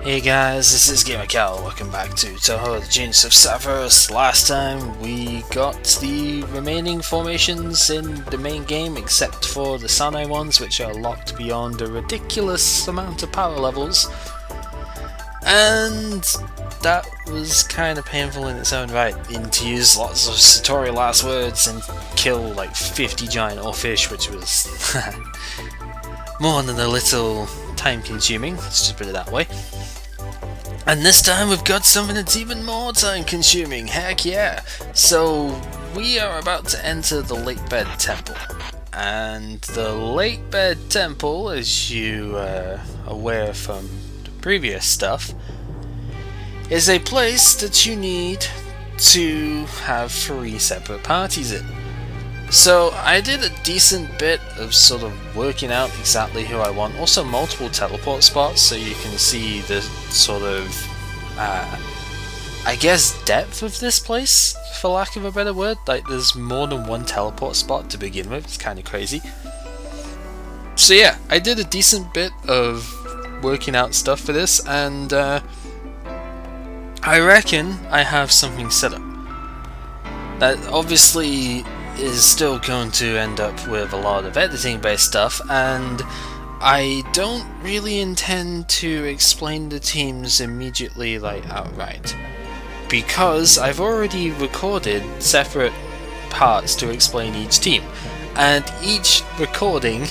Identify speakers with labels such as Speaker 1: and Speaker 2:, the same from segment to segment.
Speaker 1: Hey guys, this is GamerCal. Welcome back to Touhou, the Genius of Savos. Last time we got the remaining formations in the main game, except for the Sanai ones, which are locked beyond a ridiculous amount of power levels. And that was kind of painful in its own right. Needing to use lots of Satori last words and kill like 50 giant oarfish, which was more than a little time consuming, let's just put it that way. And this time we've got something that's even more time consuming, heck yeah! So we are about to enter the Lakebed Temple. And the Lakebed Temple, as you are aware from the previous stuff, is a place that you need to have 3 separate parties in. So I did a decent bit of sort of working out exactly who I want, also multiple teleport spots so you can see the sort of, I guess, depth of this place, for lack of a better word. Like, there's more than one teleport spot to begin with, it's kind of crazy. So yeah, I did a decent bit of working out stuff for this, and I reckon I have something set up. That obviously is still going to end up with a lot of editing based stuff, and I don't really intend to explain the teams immediately, like, outright, because I've already recorded separate parts to explain each team, and each recording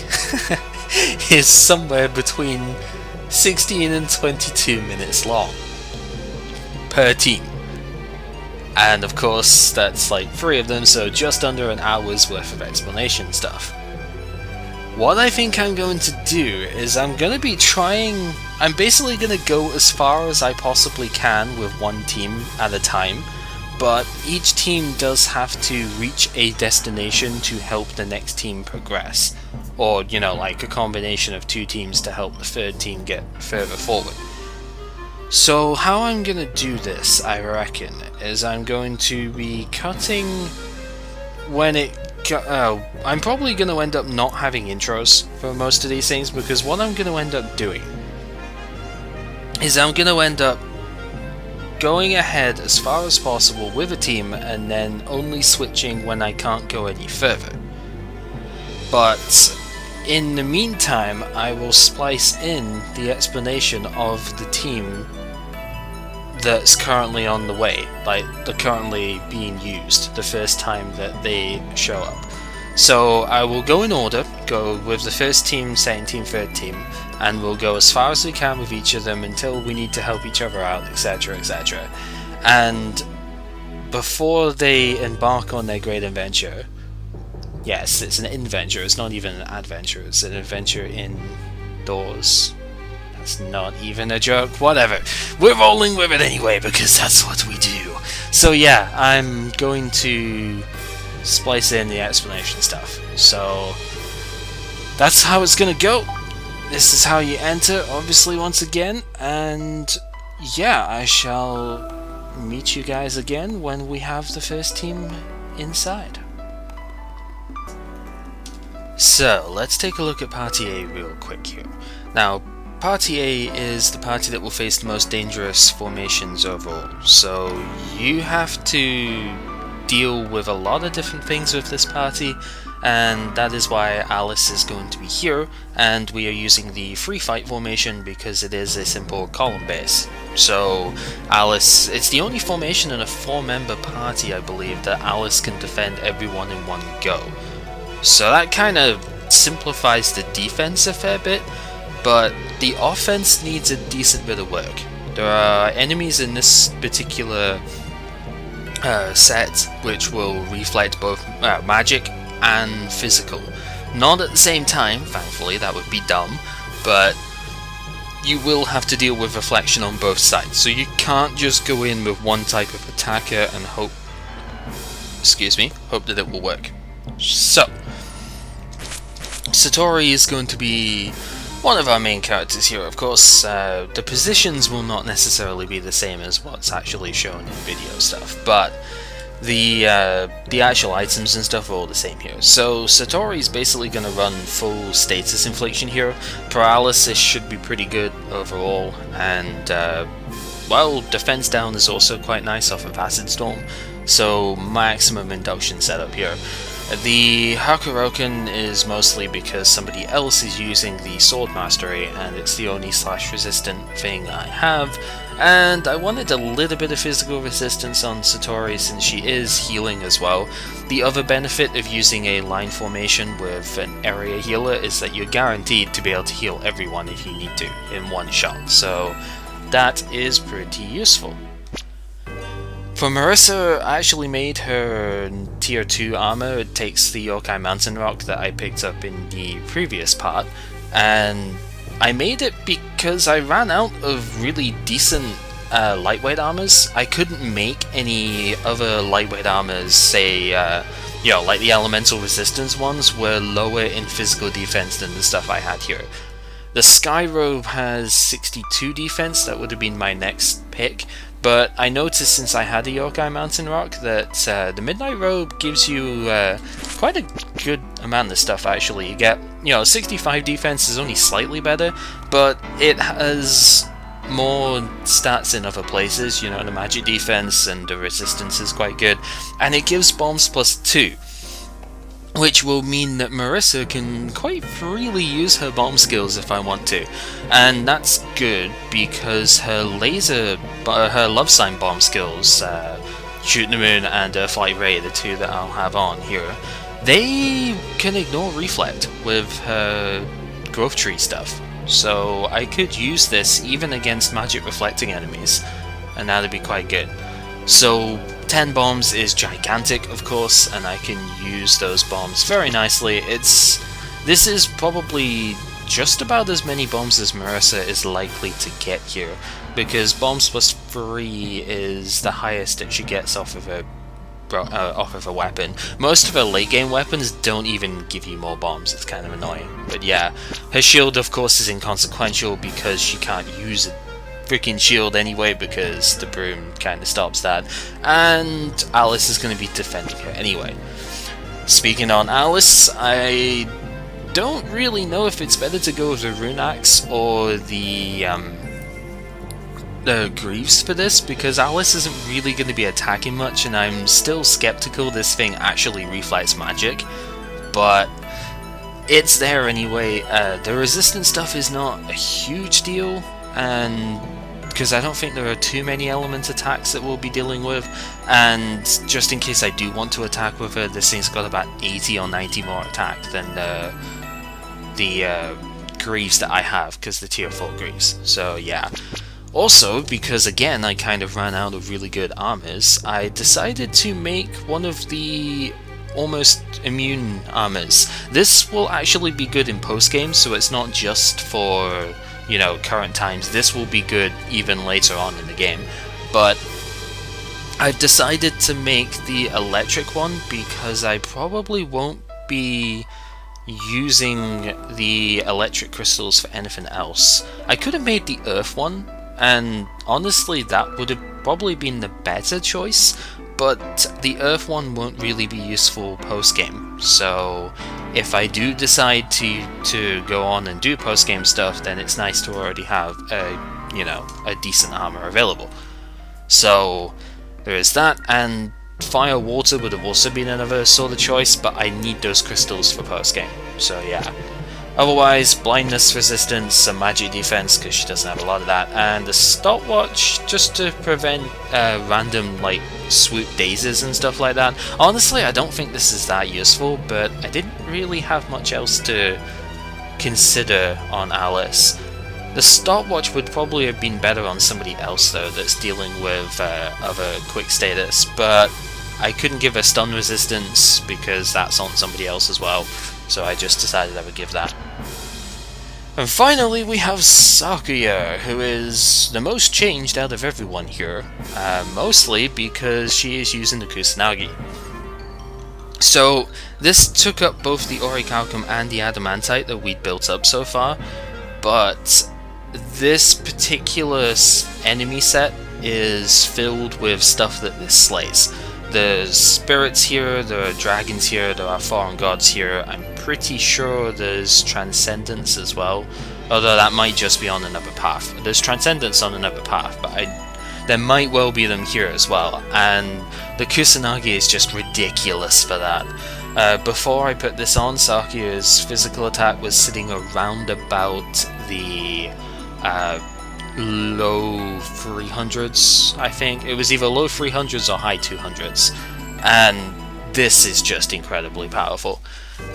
Speaker 1: is somewhere between 16 and 22 minutes long per team. And of course, that's like 3 of them, so just under an hour's worth of explanation stuff. What I think I'm going to do is I'm basically going to go as far as I possibly can with one team at a time, but each team does have to reach a destination to help the next team progress. Or, you know, like a combination of 2 teams to help the 3rd team get further forward. So how I'm going to do this, I reckon, is I'm going to be cutting when I'm probably going to end up not having intros for most of these things, because what I'm going to end up doing is I'm going to end up going ahead as far as possible with a team and then only switching when I can't go any further. But in the meantime, I will splice in the explanation of the team that's currently on the way, like they're currently being used the first time that they show up. So I will go in order, go with the first team, second team, third team, and we'll go as far as we can with each of them until we need to help each other out, etc, etc. And before they embark on their great adventure, yes, it's an adventure, it's not even an adventure, it's an adventure indoors. That's not even a joke, whatever. We're rolling with it anyway, because that's what we do. So yeah, I'm going to splice in the explanation stuff. So that's how it's gonna go. This is how you enter, obviously, once again, and yeah, I shall meet you guys again when we have the first team inside. So, let's take a look at Party A real quick here. Now, Party A is the party that will face the most dangerous formations overall, so you have to deal with a lot of different things with this party, and that is why Alice is going to be here, and we are using the free fight formation because it is a simple column base. So Alice, it's the only formation in a 4-member party, I believe, that Alice can defend everyone in one go. So that kind of simplifies the defense a fair bit, but the offense needs a decent bit of work. There are enemies in this particular set which will reflect both magic and physical. Not at the same time, thankfully, that would be dumb, but you will have to deal with reflection on both sides, so you can't just go in with one type of attacker and hope that it will work. So Satori is going to be one of our main characters here, of course. The positions will not necessarily be the same as what's actually shown in video stuff, but the actual items and stuff are all the same here. So Satori's basically going to run full status infliction here. Paralysis should be pretty good overall, and well, defense down is also quite nice off of Acid Storm, so maximum induction setup here. The Hakuroken is mostly because somebody else is using the Sword Mastery, and it's the only slash resistant thing I have, and I wanted a little bit of physical resistance on Satori since she is healing as well. The other benefit of using a line formation with an area healer is that you're guaranteed to be able to heal everyone if you need to in one shot, so that is pretty useful. For Marissa, I actually made her tier 2 armor. It takes the Yokai Mountain Rock that I picked up in the previous part, and I made it because I ran out of really decent lightweight armors. I couldn't make any other lightweight armors, say, like the elemental resistance ones were lower in physical defense than the stuff I had here. The Sky Robe has 62 defense, that would have been my next pick, but I noticed since I had a Yokai Mountain Rock that the Midnight Robe gives you quite a good amount of stuff actually. You get, 65 defense is only slightly better, but it has more stats in other places, the magic defense and the resistance is quite good, and it gives bombs +2. Which will mean that Marissa can quite freely use her bomb skills if I want to, and that's good because her love sign bomb skills, Shoot the Moon and Flight Ray, the two that I'll have on here, they can ignore Reflect with her growth tree stuff, so I could use this even against magic reflecting enemies, and that'd be quite good. So 10 bombs is gigantic, of course, and I can use those bombs very nicely. This is probably just about as many bombs as Marissa is likely to get here, because bombs +3 is the highest that she gets off of a weapon. Most of her late game weapons don't even give you more bombs, it's kind of annoying. But yeah, her shield of course is inconsequential because she can't use it freaking shield anyway because the broom kind of stops that, and Alice is going to be defending her anyway. Speaking on Alice, I don't really know if it's better to go with the Rune Axe or the Greaves for this, because Alice isn't really going to be attacking much, and I'm still skeptical this thing actually reflects magic, but it's there anyway. The resistance stuff is not a huge deal, and because I don't think there are too many element attacks that we'll be dealing with, and just in case I do want to attack with her, this thing's got about 80 or 90 more attack than the Greaves that I have, because the tier 4 Greaves, so yeah. Also, because again I kind of ran out of really good armors, I decided to make one of the almost immune armors. This will actually be good in post-game, so it's not just for current times. This will be good even later on in the game, but I've decided to make the electric one because I probably won't be using the electric crystals for anything else. I could have made the earth one, and honestly that would have probably been the better choice, but the earth one won't really be useful post-game, so if I do decide to go on and do post-game stuff, then it's nice to already have a decent armor available. So there is that, and fire water would have also been another sort of choice, but I need those crystals for post-game, so yeah. Otherwise, blindness resistance, some magic defense because she doesn't have a lot of that, and a stopwatch just to prevent random swoop dazes and stuff like that. Honestly, I don't think this is that useful, but I didn't really have much else to consider on Alice. The stopwatch would probably have been better on somebody else though that's dealing with other quick status, but I couldn't give her stun resistance because that's on somebody else as well, so I just decided I would give that. And finally we have Sakuya, who is the most changed out of everyone here, mostly because she is using the Kusanagi. So this took up both the Orichalcum and the Adamantite that we'd built up so far, but this particular enemy set is filled with stuff that this slays. there's spirits here, there are dragons here, there are foreign gods here. I'm pretty sure there's transcendence as well, although that might just be on another path. There's transcendence on another path, but there might well be them here as well, and the Kusanagi is just ridiculous for that. Before I put this on, Sakuya's physical attack was sitting around about the low 300s, I think. It was either low 300s or high 200s, and this is just incredibly powerful.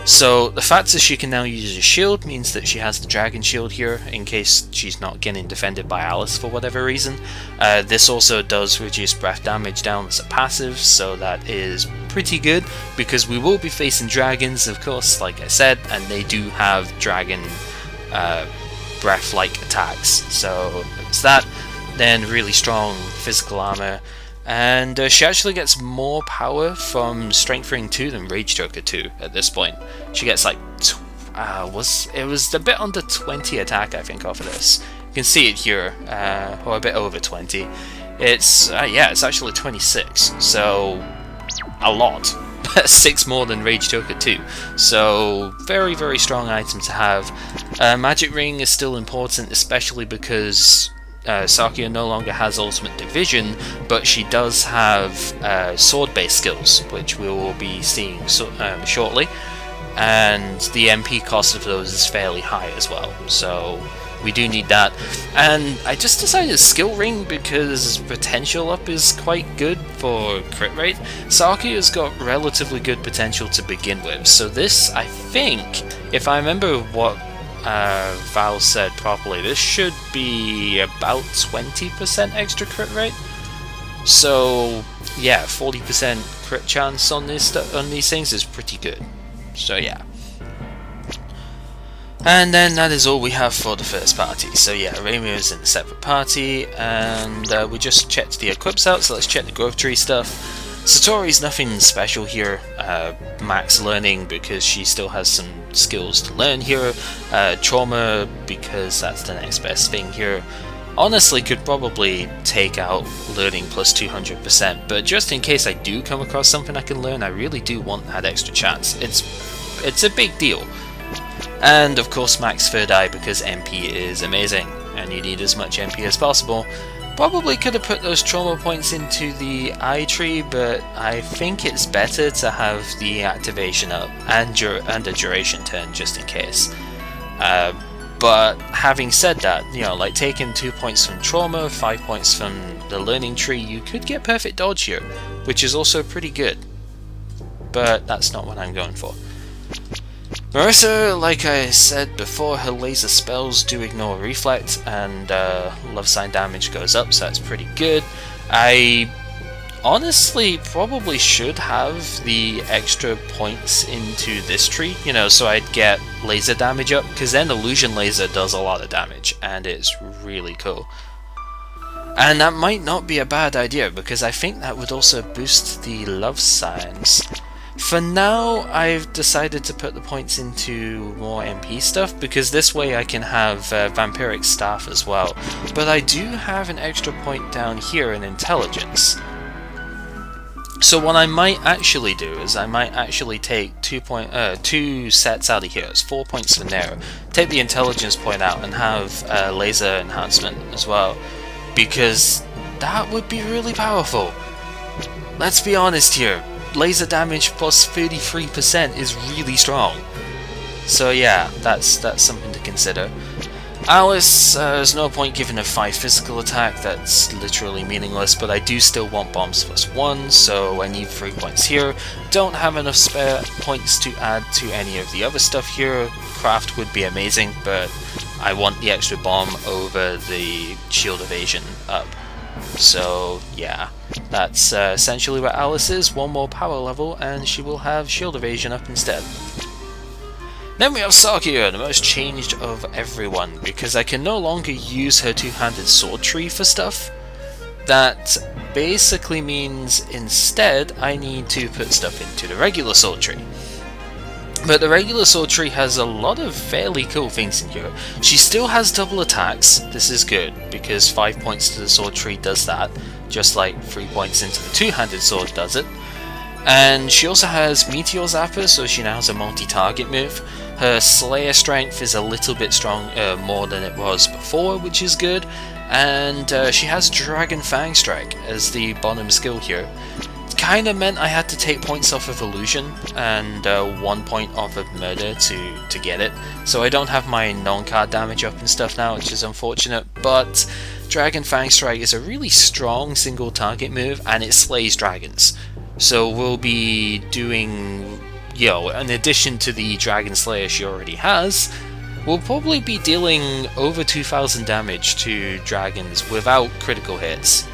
Speaker 1: So the fact that she can now use a shield means that she has the dragon shield here in case she's not getting defended by Alice for whatever reason. This also does reduce breath damage down as a passive, so that is pretty good because we will be facing dragons, of course, like I said, and they do have dragon breath-like attacks. So it's that, then really strong physical armor. And she actually gets more power from Strength Ring 2 than Rage Joker 2 at this point. She gets like, it was a bit under 20 attack I think off of this. You can see it here, or a bit over 20. It's, yeah, it's actually 26, so a lot. 6 more than Rage Joker 2. So very, very strong item to have. Magic Ring is still important, especially because Sakuya no longer has Ultimate Division, but she does have sword-based skills, which we will be seeing shortly, and the MP cost of those is fairly high as well, so we do need that. And I just decided Skill Ring because potential up is quite good for crit rate. Sakuya's got relatively good potential to begin with, so this, I think, if I remember what Val said properly, this should be about 20% extra crit rate. So yeah, 40% crit chance on these things is pretty good. So yeah. And then that is all we have for the first party. So yeah, Reimu is in a separate party, and we just checked the equips out, so let's check the growth tree stuff. Satori's nothing special here, max learning because she still has some skills to learn here, trauma because that's the next best thing here. Honestly could probably take out learning plus 200%, but just in case I do come across something I can learn, I really do want that extra chance. It's a big deal. And of course max third eye because MP is amazing and you need as much MP as possible. Probably could have put those trauma points into the eye tree, but I think it's better to have the activation up and a duration turn just in case. But having said that, you know, like taking 2 points from trauma, 5 points from the learning tree, you could get perfect dodge here, which is also pretty good. But that's not what I'm going for. Marissa, like I said before, her laser spells do ignore reflect, and love sign damage goes up, so that's pretty good. I honestly probably should have the extra points into this tree, you know, so I'd get laser damage up, because then illusion laser does a lot of damage, and it's really cool. And that might not be a bad idea, because I think that would also boost the love signs. For now, I've decided to put the points into more MP stuff, because this way I can have Vampiric Staff as well. But I do have an extra point down here in Intelligence. So what I might actually do is I might actually take 2 sets out of here. It's 4 points from there. Take the Intelligence point out and have Laser Enhancement as well, because that would be really powerful. Let's be honest here. Laser damage plus 33% is really strong. So yeah, that's something to consider. Alice, there's no point giving her 5 physical attack, that's literally meaningless, but I do still want bombs plus 1, so I need 3 points here. Don't have enough spare points to add to any of the other stuff here. Craft would be amazing, but I want the extra bomb over the shield evasion up. So yeah, that's essentially where Alice is. 1 more power level and she will have shield evasion up instead. Then we have Sakuya, the most changed of everyone, because I can no longer use her two-handed sword tree for stuff. That basically means instead I need to put stuff into the regular sword tree. But the regular sword tree has a lot of fairly cool things in here. She still has double attacks. This is good, because 5 points to the sword tree does that, just like 3 points into the two-handed sword does it. And she also has Meteor Zapper, so she now has a multi-target move. Her Slayer strength is a little bit more than it was before, which is good. And she has Dragon Fang Strike as the bottom skill here. It kinda meant I had to take points off of Illusion and 1 point off of Murder to get it. So I don't have my non-card damage up and stuff now, which is unfortunate. But Dragon Fang Strike is a really strong single target move, and it slays dragons. So we'll be doing, in addition to the Dragon Slayer she already has, we'll probably be dealing over 2000 damage to dragons without critical hits.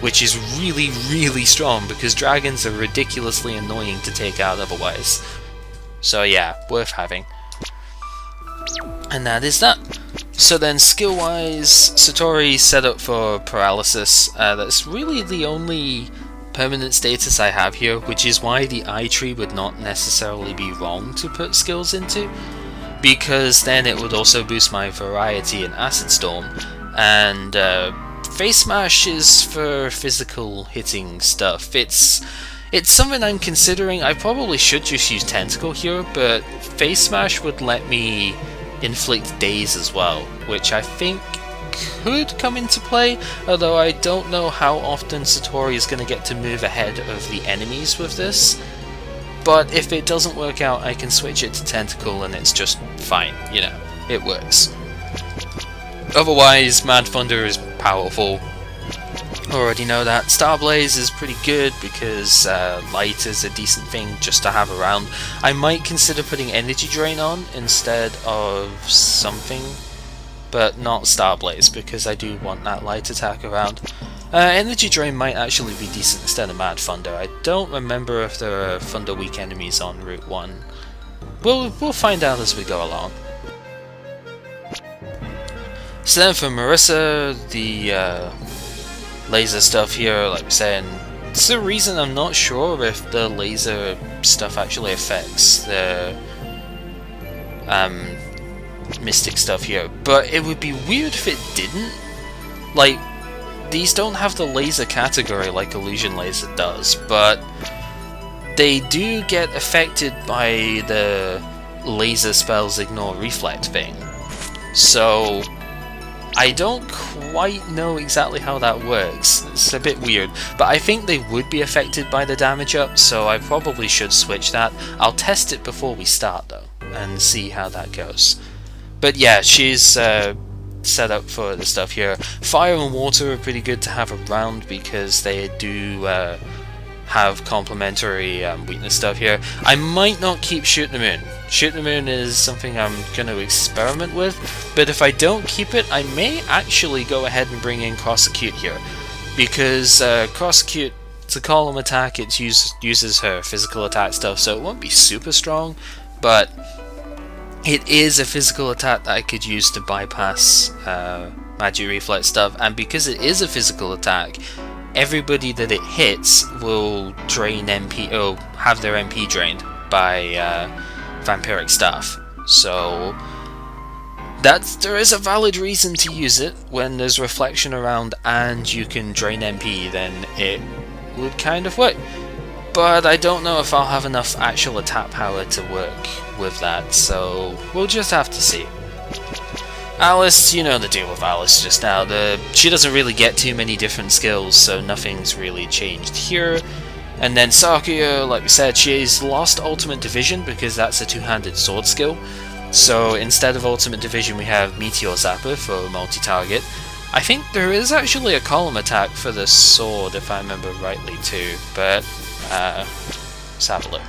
Speaker 1: Which is really, really strong, because dragons are ridiculously annoying to take out otherwise. So yeah, worth having. And that is that. So then, skill-wise, Satori's set up for Paralysis. That's really the only permanent status I have here, which is why the eye tree would not necessarily be wrong to put skills into, because then it would also boost my Variety and Acid Storm, and Face Smash is for physical hitting stuff. It's something I'm considering. I probably should just use Tentacle here, but Face Smash would let me inflict daze as well, which I think could come into play, although I don't know how often Satori is going to get to move ahead of the enemies with this. But if it doesn't work out, I can switch it to Tentacle and it's just fine, it works. Otherwise, Mad Thunder is powerful. Already know that. Starblaze is pretty good because light is a decent thing just to have around. I might consider putting Energy Drain on instead of something, but not Starblaze because I do want that light attack around. Energy Drain might actually be decent instead of Mad Thunder. I don't remember if there are Thunder Weak enemies on Route 1. We'll find out as we go along. So then for Marissa, the laser stuff here, like we're saying, it's the reason I'm not sure if the laser stuff actually affects the mystic stuff here, but it would be weird if it didn't. Like, these don't have the laser category like Illusion Laser does, but they do get affected by the laser spells ignore reflect thing. So I don't quite know exactly how that works. It's a bit weird, but I think they would be affected by the damage up, so I probably should switch that. I'll test it before we start though, and see how that goes. But yeah, she's set up for the stuff here. Fire and water are pretty good to have around because they do have complementary weakness stuff here. I might not keep Shoot the Moon. Shoot the Moon is something I'm going to experiment with, but if I don't keep it, I may actually go ahead and bring in Cross Acute here, because Cross Acute, it's a column attack, it uses her physical attack stuff, so it won't be super strong, but it is a physical attack that I could use to bypass Magic Reflex stuff, and because it is a physical attack, everybody that it hits will drain MP, or have their MP drained by Vampiric Staff. So there is a valid reason to use it. When there's reflection around and you can drain MP, then it would kind of work. But I don't know if I'll have enough actual attack power to work with that, so we'll just have to see. Alice, you know the deal with Alice just now. She doesn't really get too many different skills, so nothing's really changed here. And then Sakuya, like we said, she's lost Ultimate Division because that's a two-handed sword skill. So instead of Ultimate Division we have Meteor Zapper for multi-target. I think there is actually a column attack for the sword if I remember rightly too, but let's have a look.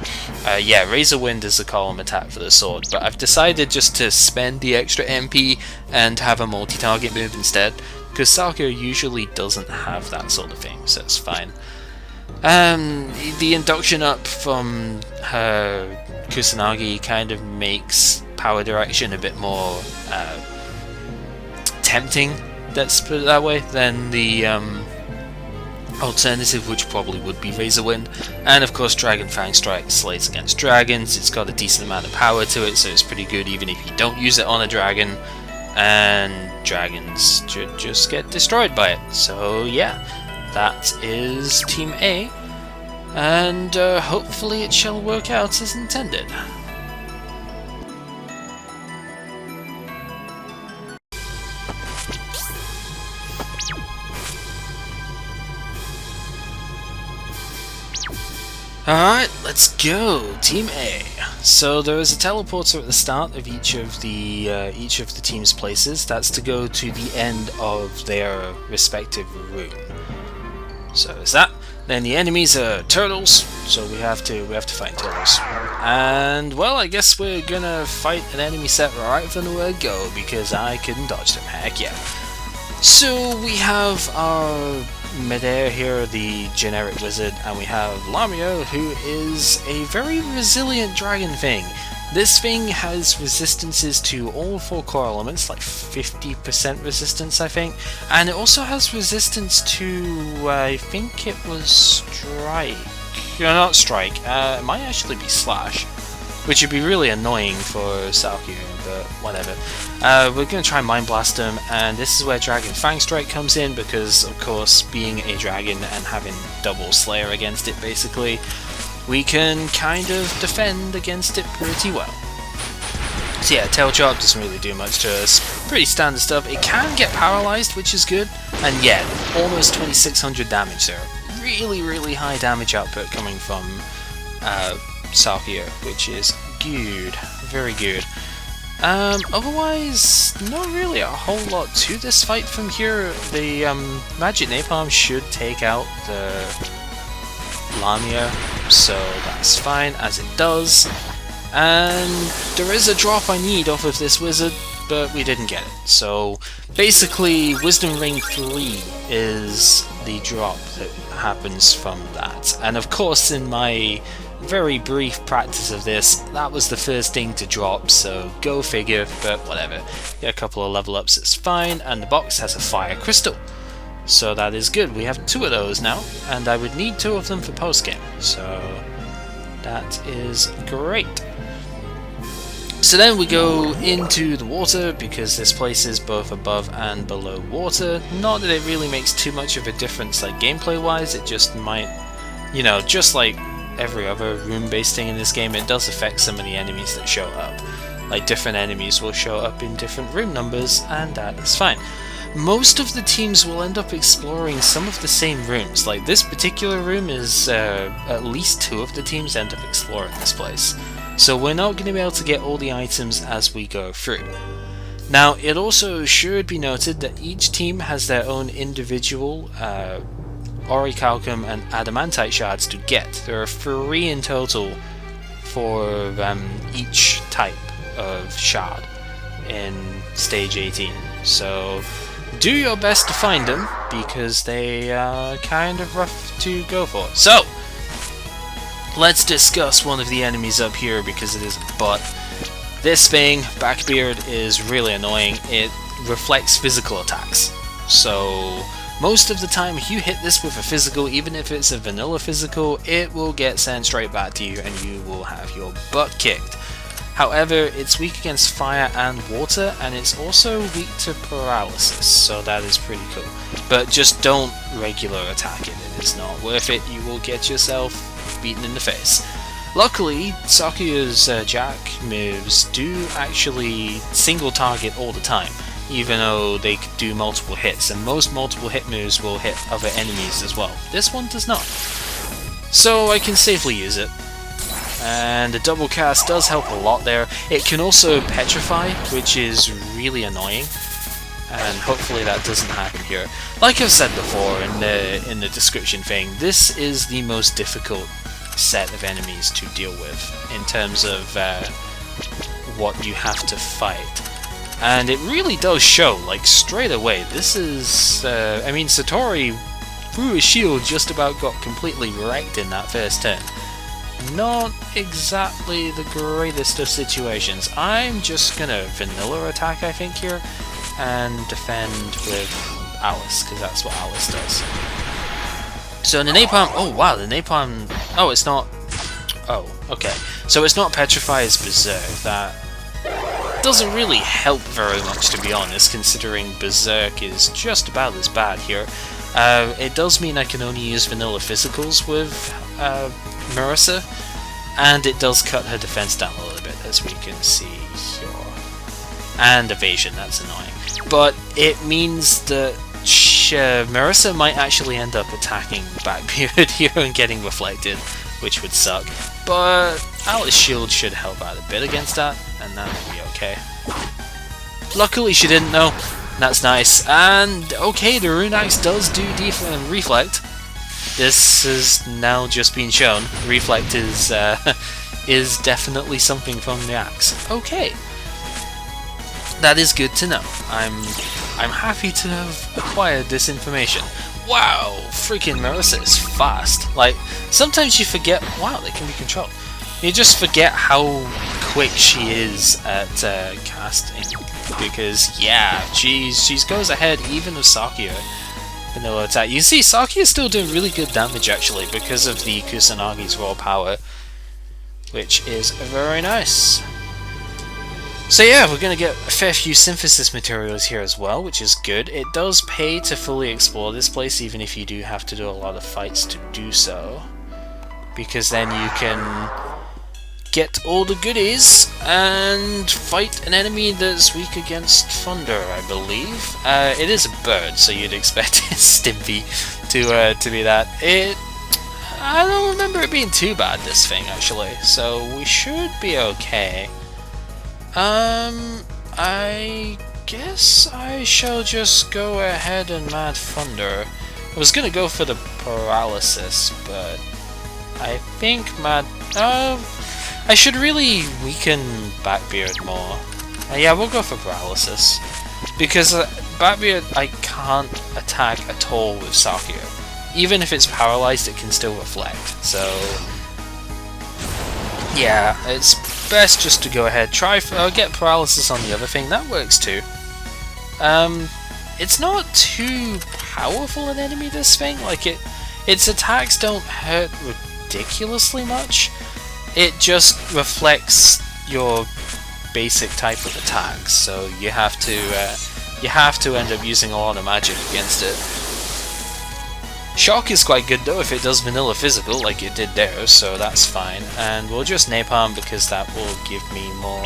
Speaker 1: Yeah, Razor Wind is a column attack for the sword, but I've decided just to spend the extra MP and have a multi-target move instead, because Sakuya usually doesn't have that sort of thing, so it's fine. The induction up from her Kusanagi kind of makes power direction a bit more tempting, let's put it that way, than the alternative, which probably would be Razor Wind. And of course Dragon Fang Strike slays against dragons. It's got a decent amount of power to it, so it's pretty good even if you don't use it on a dragon, and dragons should just get destroyed by it. So yeah, that is Team A. and hopefully it shall work out as intended. Alright, let's go! Team A. So there is a teleporter at the start of each of the team's places. That's to go to the end of their respective room. So there's that. Then the enemies are turtles, so we have to fight turtles. And well, I guess we're gonna fight an enemy set right from the word go because I couldn't dodge them. Heck yeah! So we have our midair here, the generic wizard, and we have Lamio, who is a very resilient dragon thing. This thing has resistances to all 4 core elements, like 50% resistance I think, and it also has resistance to, I think it was strike. No, not strike, it might actually be slash, which would be really annoying for Sakyu, but whatever. We're going to try Mind Blast him, and this is where Dragon Fang Strike comes in, because of course being a dragon and having double Slayer against it basically, we can kind of defend against it pretty well. So yeah, Tail Chop doesn't really do much to us, pretty standard stuff. It can get paralyzed, which is good, and yeah, almost 2600 damage there. Really high damage output coming from Sakyu, which is good, very good. Otherwise, not really a whole lot to this fight from here. The Magic Napalm should take out the Lamia, so that's fine as it does. And there is a drop I need off of this wizard, but we didn't get it. So basically, Wisdom Ring 3 is the drop that happens from that. And of course, in my very brief practice of this, that was the first thing to drop, so go figure, but whatever. Get a couple of level ups, it's fine, and the box has a fire crystal. So that is good, we have 2 of those now, and I would need 2 of them for post-game, so that is great. So then we go into the water, because this place is both above and below water. Not that it really makes too much of a difference, like gameplay wise, it just might, you know, just like every other room-based thing in this game, it does affect some of the enemies that show up. Like, different enemies will show up in different room numbers, and that is fine. Most of the teams will end up exploring some of the same rooms. Like, this particular room is, at least 2 of the teams end up exploring this place. So we're not going to be able to get all the items as we go through. Now, it also should be noted that each team has their own individual Orichalcum and Adamantite shards to get. There are 3 in total for each type of shard in stage 18. So do your best to find them, because they are kind of rough to go for. So let's discuss one of the enemies up here, because it is a butt. This thing, Backbeard, is really annoying. It reflects physical attacks. So most of the time, if you hit this with a physical, even if it's a vanilla physical, it will get sent straight back to you and you will have your butt kicked. However, it's weak against fire and water, and it's also weak to paralysis, so that is pretty cool. But just don't regular attack it, it is not worth it, you will get yourself beaten in the face. Luckily, Sakuya's Jack moves do actually single target all the time, even though they could do multiple hits, and most multiple hit moves will hit other enemies as well. This one does not. So I can safely use it. And the double cast does help a lot there. It can also petrify, which is really annoying, and hopefully that doesn't happen here. Like I've said before in the description thing, this is the most difficult set of enemies to deal with in terms of what you have to fight. And it really does show, like, straight away. This is, I mean, Satori, through his shield, just about got completely wrecked in that first turn. Not exactly the greatest of situations. I'm just gonna vanilla attack, I think, here, and defend with Alice, because that's what Alice does. So the Napalm, oh wow, the Napalm, oh, it's not, oh, okay. So it's not Petrify, it's Berserk. That doesn't really help very much, to be honest, considering Berserk is just about as bad here. It does mean I can only use vanilla physicals with Marissa, and it does cut her defense down a little bit, as we can see here. And evasion, that's annoying. But it means that Marissa might actually end up attacking Backbeard here and getting reflected, which would suck. But Alice's shield should help out a bit against that, and that will be okay. Luckily she didn't know. That's nice. And okay, the Rune Axe does do reflect. This has now just been shown. Reflect is is definitely something from the axe. Okay, that is good to know. I'm happy to have acquired this information. Wow, freaking Marissa is fast. Like, sometimes you forget, wow, they can be controlled. You just forget how quick she is at casting. Because, yeah, she goes ahead even of Sakuya. Vanilla attack. You see, Sakuya is still doing really good damage actually because of the Kusanagi's raw power, which is very nice. So yeah, we're going to get a fair few synthesis materials here as well, which is good. It does pay to fully explore this place, even if you do have to do a lot of fights to do so, because then you can get all the goodies and fight an enemy that's weak against thunder, I believe. It is a bird, so you'd expect Stimpy to be that. I don't remember it being too bad, this thing, actually, so we should be okay. I guess I shall just go ahead and Mad Thunder. I was gonna go for the Paralysis, but I think I should really weaken Backbeard more. Yeah, we'll go for Paralysis. Because Backbeard, I can't attack at all with Sakuya. Even if it's paralyzed, it can still reflect, so yeah, it's best just to go ahead, get paralysis on the other thing. That works too. It's not too powerful an enemy, this thing. Like, its attacks don't hurt ridiculously much. It just reflects your basic type of attacks, so you have to end up using a lot of magic against it. Shock is quite good though if it does vanilla physical like it did there, so that's fine. And we'll just Napalm because that will give me more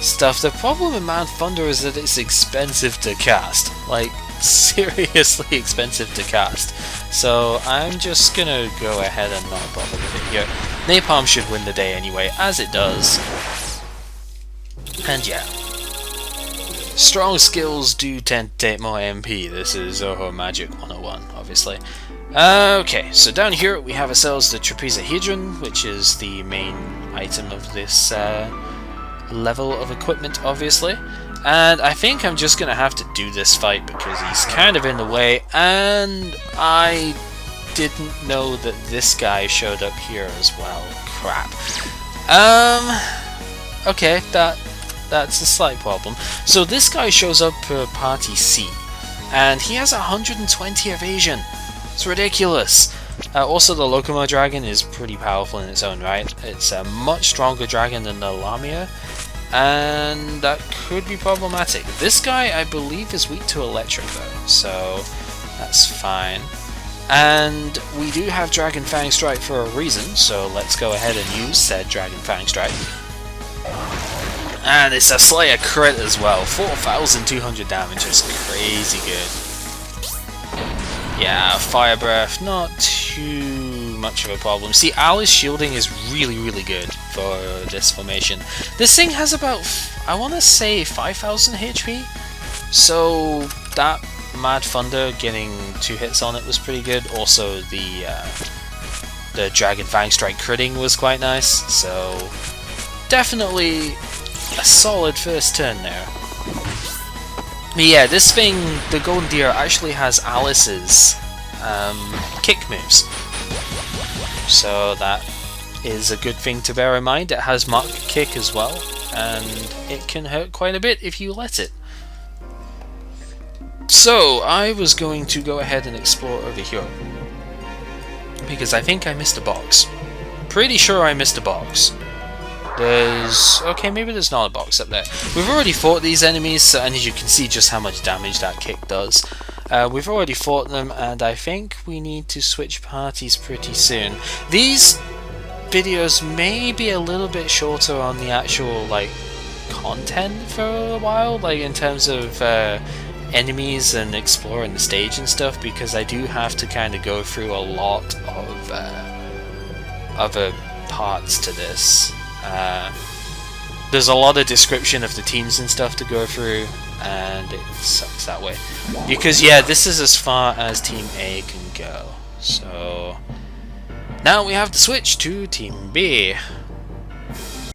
Speaker 1: stuff. The problem with Mad Thunder is that it's expensive to cast. Like, seriously expensive to cast. So I'm just gonna go ahead and not bother with it here. Napalm should win the day anyway, as it does. And yeah. Strong skills do tend to take more MP. This is Touhou Magic 101, obviously. Okay, so down here we have ourselves the Trapezohedron, which is the main item of this level of equipment, obviously. And I think I'm just going to have to do this fight because he's kind of in the way, and I didn't know that this guy showed up here as well. Crap. Okay, that's a slight problem. So this guy shows up per Party C, and he has 120 evasion. It's ridiculous. Also, the Locomo Dragon is pretty powerful in its own right. It's a much stronger dragon than the Lamia, and that could be problematic. This guy, I believe, is weak to electric though, so that's fine. And we do have Dragon Fang Strike for a reason, so let's go ahead and use said Dragon Fang Strike. And it's a Slayer crit as well. 4,200 damage is crazy good. Yeah, Fire Breath, not too much of a problem. See, Alice's shielding is really, really good for this formation. This thing has about, I want to say, 5,000 HP. So that Mad Thunder getting 2 hits on it was pretty good. Also, the Dragon Fang Strike critting was quite nice. So definitely a solid first turn there. But yeah, this thing, the Golden Deer, actually has Alice's kick moves. So that is a good thing to bear in mind. It has Mark Kick as well, and it can hurt quite a bit if you let it. So, I was going to go ahead and explore over here, because I think I missed a box. Pretty sure I missed a box. Okay, maybe there's not a box up there. We've already fought these enemies, and as you can see just how much damage that kick does. We've already fought them, and I think we need to switch parties pretty soon. These videos may be a little bit shorter on the actual like content for a while, like in terms of enemies and exploring the stage and stuff, because I do have to kind of go through a lot of other parts to this. There's a lot of description of the teams and stuff to go through, and it sucks that way. Because yeah, this is as far as Team A can go. So now we have to switch to Team B.